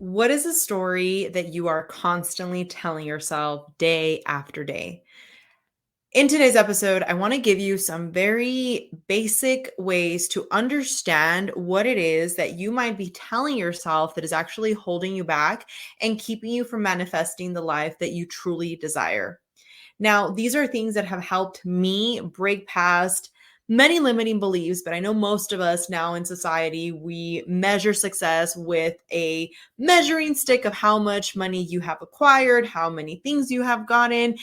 What is a story that you are constantly telling yourself day after day? In today's episode, I want to give you some very basic ways to understand what it is that you might be telling yourself that is actually holding you back and keeping you from manifesting the life that you truly desire. Now, these are things that have helped me break past many limiting beliefs, but I know most of us now in society, we measure success with a measuring stick of how much money you have acquired, how many things you have gotten.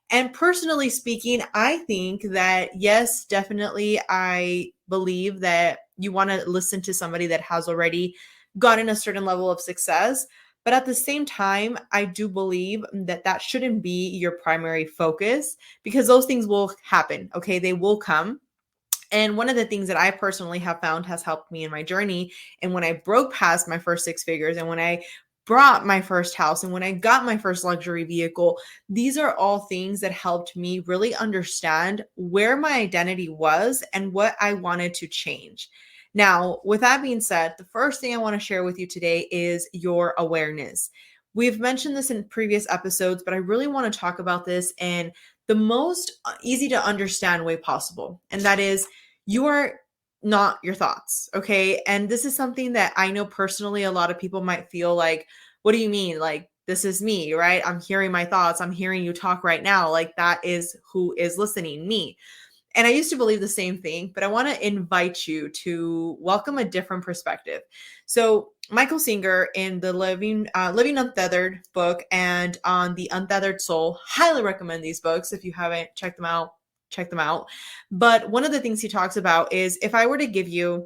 And personally speaking, I think that yes, definitely, I believe that you want to listen to somebody that has already gotten a certain level of success. But at the same time, I do believe that that shouldn't be your primary focus because those things will happen. Okay. They will come. And one of the things that I personally have found has helped me in my journey, and when I broke past my first six figures, and when I brought my first house, and when I got my first luxury vehicle, these are all things that helped me really understand where my identity was and what I wanted to change. Now, with that being said, the first thing I want to share with you today is your awareness. We've mentioned this in previous episodes, but I really want to talk about this in the most easy to understand way possible. And that is, you are not your thoughts. Okay. And this is something that I know personally, a lot of people might feel like, what do you mean? Like, this is me, right? I'm hearing my thoughts. I'm hearing you talk right now. Like, that is who is listening, me. And I used to believe the same thing, but I want to invite you to welcome a different perspective. So, Michael Singer in the Living Untethered book and on the Untethered Soul, highly recommend these books. If you haven't checked them out, check them out. But one of the things he talks about is if I were to give you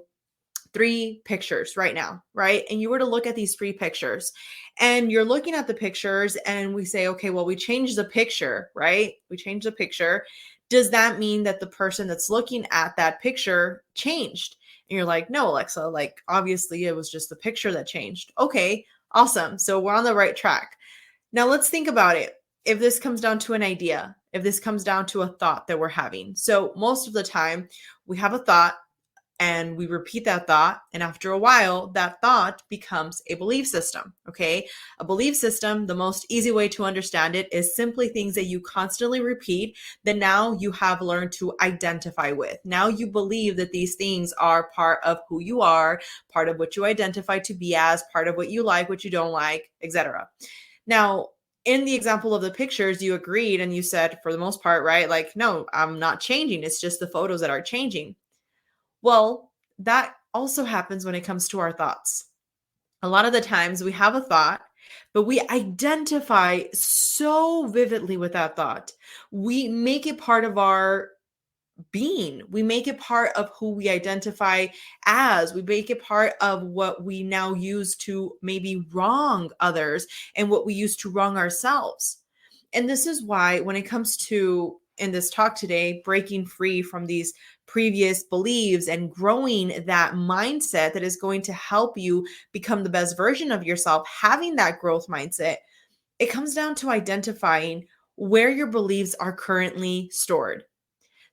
three pictures right now, right? And you were to look at these three pictures and you're looking at the pictures and we say, okay, well, we changed the picture, right? We changed the picture. Does that mean that the person that's looking at that picture changed? And you're like, no, Alexa, like obviously it was just the picture that changed. Okay, awesome. So we're on the right track. Now let's think about it. If this comes down to an idea, if this comes down to a thought that we're having. So most of the time we have a thought and we repeat that thought. And after a while, that thought becomes a belief system. Okay. A belief system, the most easy way to understand it is simply things that you constantly repeat that now you have learned to identify with. Now you believe that these things are part of who you are, part of what you identify to be as, part of what you like, what you don't like, etc. Now, in the example of the pictures, you agreed and you said, for the most part, right? Like, no, I'm not changing. It's just the photos that are changing. Well, that also happens when it comes to our thoughts. A lot of the times we have a thought, but we identify so vividly with that thought. We make it part of our being. We make it part of who we identify as. We make it part of what we now use to maybe wrong others and what we use to wrong ourselves. And this is why, when it comes to in this talk today, breaking free from these previous beliefs and growing that mindset that is going to help you become the best version of yourself, having that growth mindset, it comes down to identifying where your beliefs are currently stored.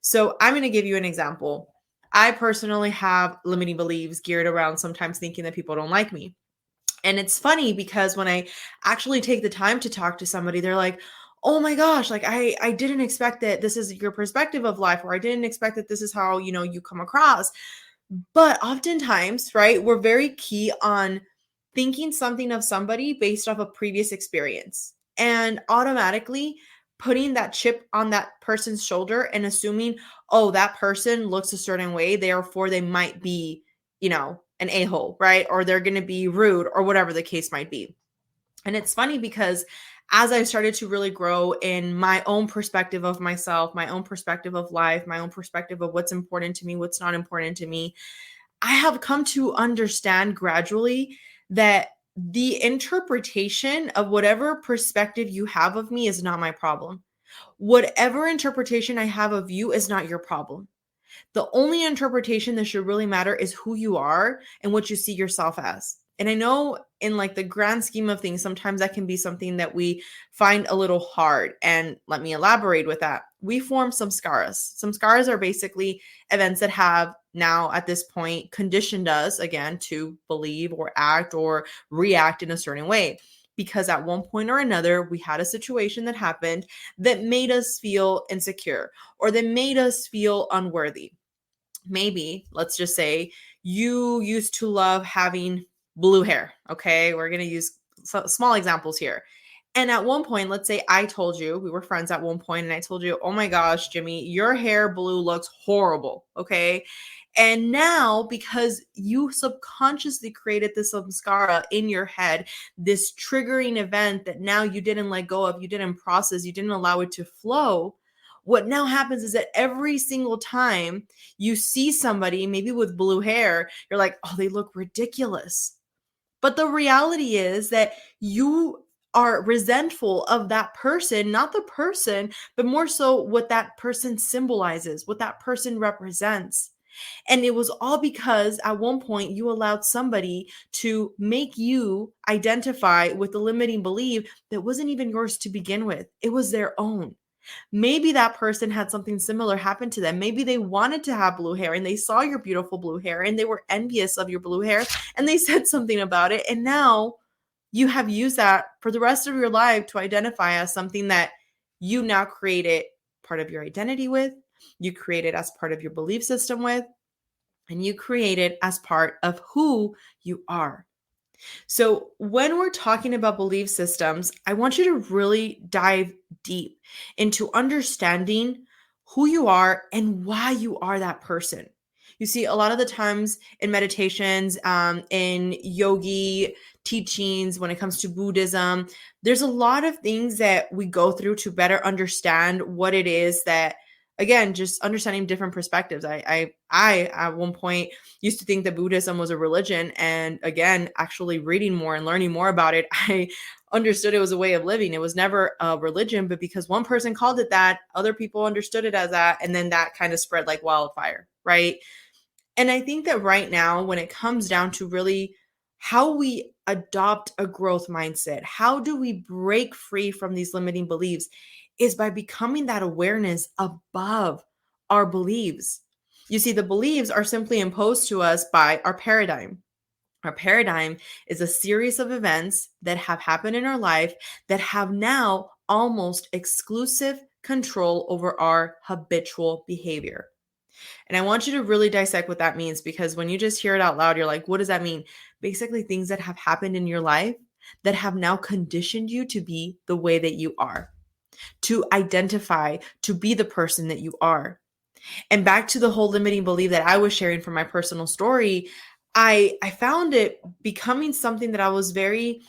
So I'm going to give you an example. I personally have limiting beliefs geared around sometimes thinking that people don't like me. And it's funny because when I actually take the time to talk to somebody, they're like, oh my gosh, like I didn't expect that this is your perspective of life, or I didn't expect that this is how, you come across. But oftentimes, right, we're very key on thinking something of somebody based off a previous experience and automatically putting that chip on that person's shoulder and assuming, oh, that person looks a certain way, therefore they might be, an a-hole, right? Or they're going to be rude or whatever the case might be. And it's funny because as I started to really grow in my own perspective of myself, my own perspective of life, my own perspective of what's important to me, what's not important to me, I have come to understand gradually that the interpretation of whatever perspective you have of me is not my problem. Whatever interpretation I have of you is not your problem. The only interpretation that should really matter is who you are and what you see yourself as. And I know in like the grand scheme of things, sometimes that can be something that we find a little hard. And let me elaborate with that. We form some scars. Some scars are basically events that have now at this point conditioned us again to believe or act or react in a certain way. Because at one point or another, we had a situation that happened that made us feel insecure or that made us feel unworthy. Maybe, let's just say, you used to love having blue hair. Okay. We're going to use small examples here. And at one point, let's say I told you, we were friends at one point, and I told you, oh my gosh, Jimmy, your hair blue looks horrible. Okay. And now, because you subconsciously created this samskara in your head, this triggering event that now you didn't let go of, you didn't process, you didn't allow it to flow. What now happens is that every single time you see somebody, maybe with blue hair, you're like, oh, they look ridiculous. But the reality is that you are resentful of that person, not the person, but more so what that person symbolizes, what that person represents. And it was all because at one point you allowed somebody to make you identify with the limiting belief that wasn't even yours to begin with. It was their own. Maybe that person had something similar happen to them. Maybe they wanted to have blue hair and they saw your beautiful blue hair and they were envious of your blue hair and they said something about it. And now you have used that for the rest of your life to identify as something that you now created part of your identity with, you created as part of your belief system with, and you created as part of who you are. So, when we're talking about belief systems, I want you to really dive deep into understanding who you are and why you are that person. You see, a lot of the times in meditations, in yogi teachings, when it comes to Buddhism, there's a lot of things that we go through to better understand what it is that, again, just understanding different perspectives. I at one point used to think that Buddhism was a religion. And again, actually reading more and learning more about it, I understood it was a way of living. It was never a religion, but because one person called it that, other people understood it as that. And then that kind of spread like wildfire, right? And I think that right now, when it comes down to really how we adopt a growth mindset, how do we break free from these limiting beliefs, is by becoming that awareness above our beliefs. You see, the beliefs are simply imposed to us by our paradigm. Our paradigm is a series of events that have happened in our life that have now almost exclusive control over our habitual behavior. And I want you to really dissect what that means, because when you just hear it out loud, you're like, what does that mean? Basically, things that have happened in your life that have now conditioned you to be the way that you are, to identify, to be the person that you are. And back to the whole limiting belief that I was sharing from my personal story, I found it becoming something that I was very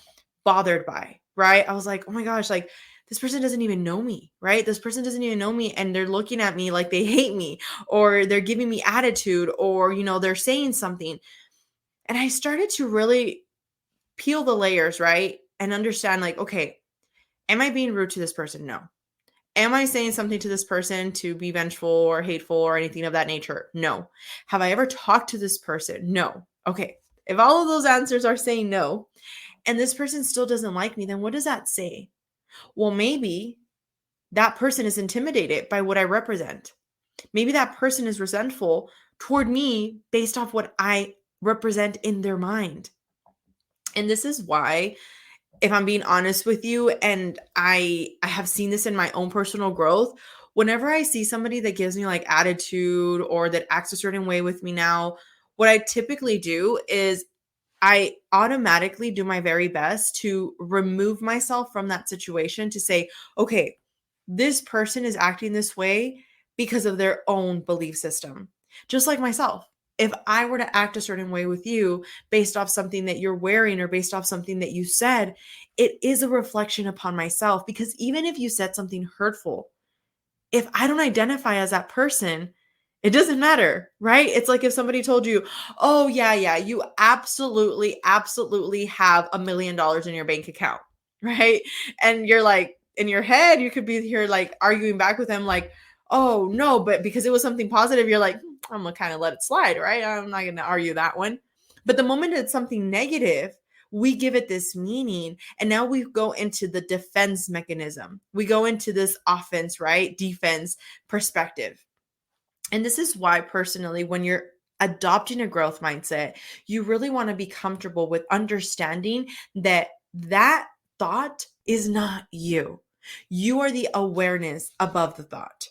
bothered by, right? I was like, oh my gosh, like this person doesn't even know me, right? This person doesn't even know me and they're looking at me like they hate me, or they're giving me attitude, or they're saying something. And I started to really peel the layers, right? And understand like, okay, am I being rude to this person? No. Am I saying something to this person to be vengeful or hateful or anything of that nature? No. Have I ever talked to this person? No. Okay. If all of those answers are saying no, and this person still doesn't like me, then what does that say? Well, maybe that person is intimidated by what I represent. Maybe that person is resentful toward me based off what I represent in their mind. And this is why, if I'm being honest with you, and I have seen this in my own personal growth, whenever I see somebody that gives me like attitude or that acts a certain way with me now, what I typically do is I automatically do my very best to remove myself from that situation, to say, okay, this person is acting this way because of their own belief system. Just like myself. If I were to act a certain way with you based off something that you're wearing or based off something that you said, it is a reflection upon myself, because even if you said something hurtful, if I don't identify as that person, it doesn't matter, right? It's like if somebody told you, oh, yeah, you absolutely have $1 million in your bank account, right? And you're like, in your head, you could be here like arguing back with them, like, oh, no, but because it was something positive, you're like, I'm gonna kind of let it slide, right? I'm not gonna argue that one. But the moment it's something negative, we give it this meaning. And now we go into the defense mechanism. We go into this offense, right? Defense perspective. And this is why, personally, when you're adopting a growth mindset, you really want to be comfortable with understanding that that thought is not you. You are the awareness above the thought.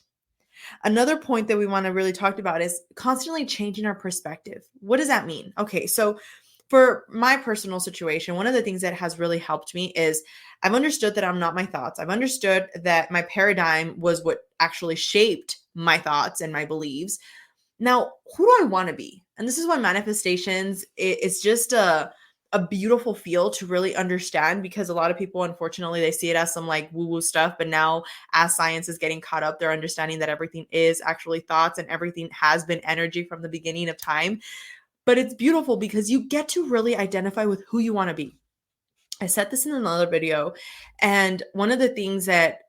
Another point that we want to really talk about is constantly changing our perspective. What does that mean? Okay, so for my personal situation, one of the things that has really helped me is I've understood that I'm not my thoughts. I've understood that my paradigm was what actually shaped my thoughts and my beliefs. Now, who do I want to be? And this is why manifestations, it's just a beautiful feel to really understand, because a lot of people, unfortunately, they see it as some like woo-woo stuff. But now as science is getting caught up, they're understanding that everything is actually thoughts and everything has been energy from the beginning of time. But it's beautiful because you get to really identify with who you want to be. I said this in another video. And one of the things that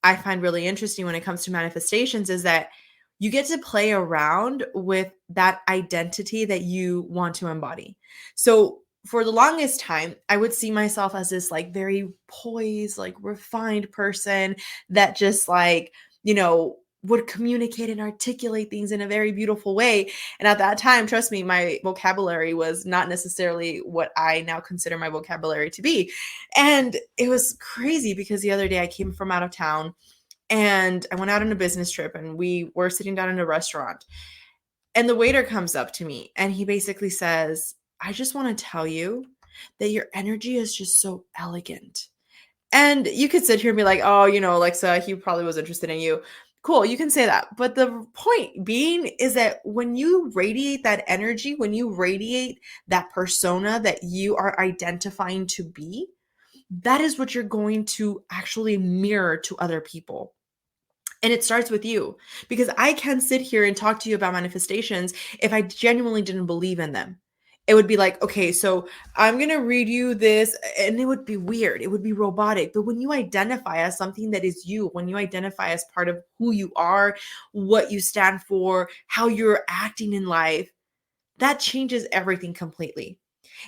I find really interesting when it comes to manifestations is that you get to play around with that identity that you want to embody. So for the longest time, I would see myself as this like very poised, like refined person that just like, would communicate and articulate things in a very beautiful way. And at that time, trust me, my vocabulary was not necessarily what I now consider my vocabulary to be. And it was crazy because the other day I came from out of town and I went out on a business trip and we were sitting down in a restaurant. And the waiter comes up to me and he basically says, I just want to tell you that your energy is just so elegant. And you could sit here and be like, oh, Alexa, he probably was interested in you. Cool, you can say that. But the point being is that when you radiate that energy, when you radiate that persona that you are identifying to be, that is what you're going to actually mirror to other people. And it starts with you, because I can sit here and talk to you about manifestations if I genuinely didn't believe in them. It would be like, okay, so I'm going to read you this, and it would be weird. It would be robotic. But when you identify as something that is you, when you identify as part of who you are, what you stand for, how you're acting in life, that changes everything completely.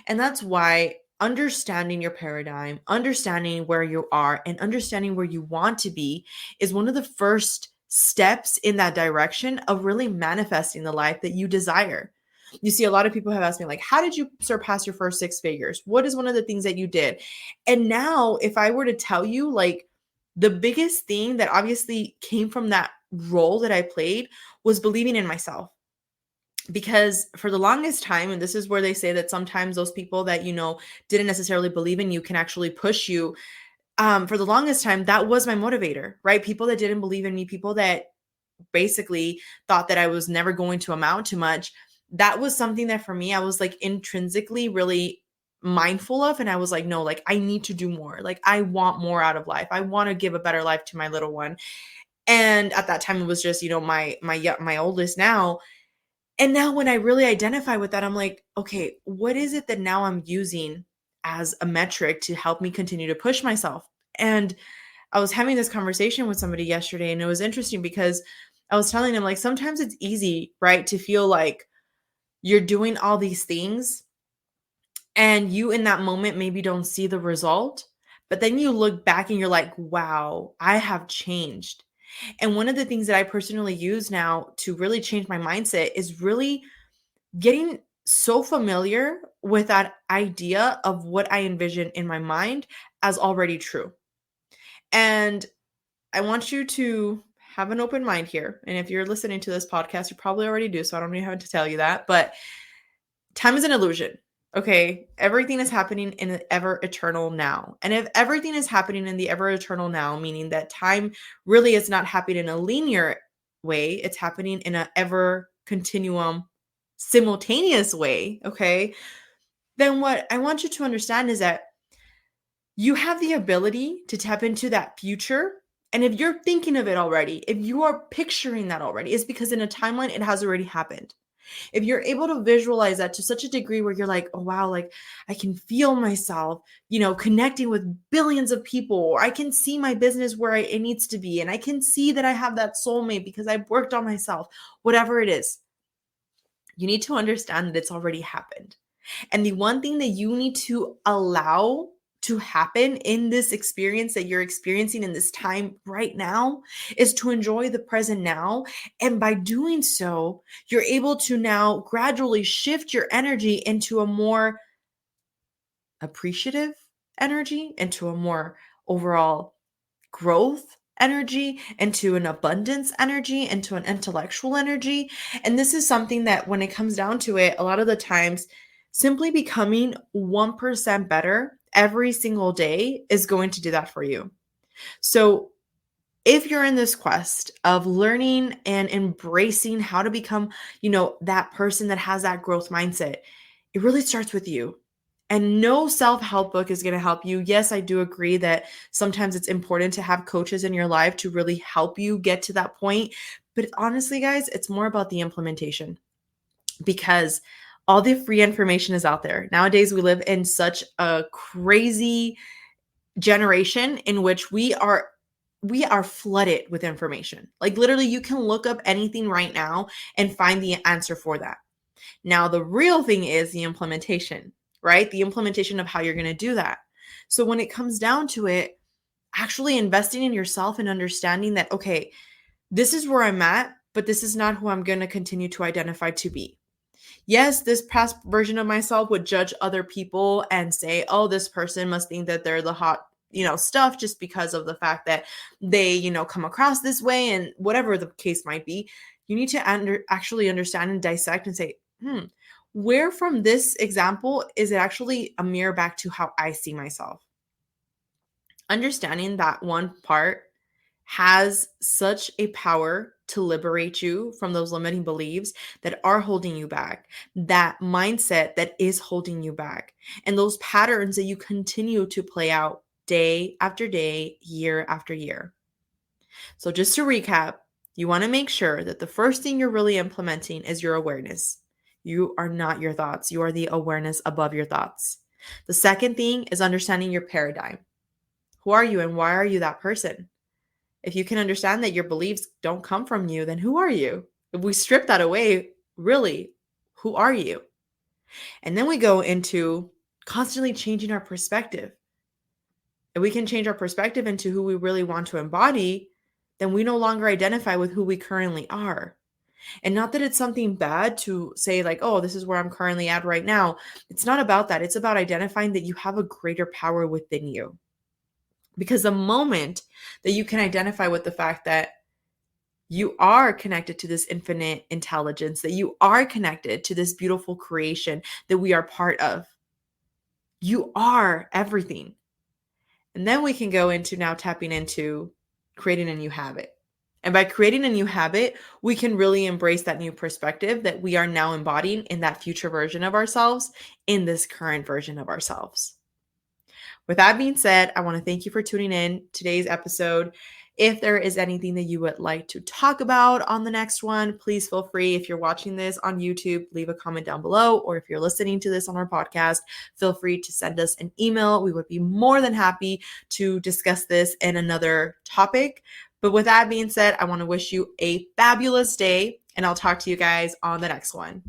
And that's why understanding your paradigm, understanding where you are, and understanding where you want to be is one of the first steps in that direction of really manifesting the life that you desire. You see, a lot of people have asked me, like, how did you surpass your first six figures? What is one of the things that you did? And now, if I were to tell you, like, the biggest thing that obviously came from that role that I played was believing in myself. Because for the longest time, and this is where they say that sometimes those people that didn't necessarily believe in you can actually push you. For the longest time, that was my motivator, right? People that didn't believe in me, people that basically thought that I was never going to amount to much. That was something that for me, I was like intrinsically really mindful of. And I was like, no, like I need to do more. Like I want more out of life. I want to give a better life to my little one. And at that time, it was just, my oldest now. And now when I really identify with that, I'm like, okay, what is it that now I'm using as a metric to help me continue to push myself? And I was having this conversation with somebody yesterday, and it was interesting because I was telling them, like, sometimes it's easy, right, to feel like you're doing all these things and you in that moment maybe don't see the result, but then you look back and you're like, wow, I have changed. And one of the things that I personally use now to really change my mindset is really getting so familiar with that idea of what I envision in my mind as already true. And I want you to have an open mind here. And if you're listening to this podcast, you probably already do, so I don't even have to tell you that. But time is an illusion. Okay. Everything is happening in the ever eternal now. And if everything is happening in the ever eternal now, meaning that time really is not happening in a linear way, it's happening in an ever continuum simultaneous way. Okay. Then what I want you to understand is that you have the ability to tap into that future. And if you're thinking of it already, if you are picturing that already, it's because in a timeline, it has already happened. If you're able to visualize that to such a degree where you're like, oh, wow, like I can feel myself, connecting with billions of people, or I can see my business where it needs to be. And I can see that I have that soulmate because I've worked on myself, whatever it is, you need to understand that it's already happened. And the one thing that you need to allow to happen in this experience that you're experiencing in this time right now is to enjoy the present now. And by doing so, you're able to now gradually shift your energy into a more appreciative energy, into a more overall growth energy, into an abundance energy, into an intellectual energy. And this is something that when it comes down to it, a lot of the times, simply becoming 1% better every single day is going to do that for you. So if you're in this quest of learning and embracing how to become, that person that has that growth mindset, it really starts with you. And no self-help book is going to help you. Yes, I do agree that sometimes it's important to have coaches in your life to really help you get to that point. But honestly, guys, it's more about the implementation, because all the free information is out there. Nowadays, we live in such a crazy generation in which we are flooded with information. Like literally you can look up anything right now and find the answer for that. Now the real thing is the implementation, right? The implementation of how you're going to do that. So when it comes down to it, actually investing in yourself and understanding that, okay, this is where I'm at, but this is not who I'm going to continue to identify to be. Yes, this past version of myself would judge other people and say, oh, this person must think that they're the hot, stuff just because of the fact that they, come across this way, and whatever the case might be. You need to actually understand and dissect and say, where from this example is it actually a mirror back to how I see myself? Understanding that one part has such a power to liberate you from those limiting beliefs that are holding you back, that mindset that is holding you back, and those patterns that you continue to play out day after day, year after year. So just to recap, you want to make sure that the first thing you're really implementing is your awareness. You are not your thoughts. You are the awareness above your thoughts. The second thing is understanding your paradigm. Who are you and why are you that person? If you can understand that your beliefs don't come from you, then who are you? If we strip that away, really, who are you? And then we go into constantly changing our perspective. If we can change our perspective into who we really want to embody, then we no longer identify with who we currently are. And not that it's something bad to say like, oh, this is where I'm currently at right now. It's not about that. It's about identifying that you have a greater power within you. Because the moment that you can identify with the fact that you are connected to this infinite intelligence, that you are connected to this beautiful creation that we are part of, you are everything. And then we can go into now tapping into creating a new habit. And by creating a new habit, we can really embrace that new perspective that we are now embodying in that future version of ourselves, in this current version of ourselves. With that being said, I want to thank you for tuning in today's episode. If there is anything that you would like to talk about on the next one, please feel free. If you're watching this on YouTube, leave a comment down below. Or if you're listening to this on our podcast, feel free to send us an email. We would be more than happy to discuss this in another topic. But with that being said, I want to wish you a fabulous day, and I'll talk to you guys on the next one.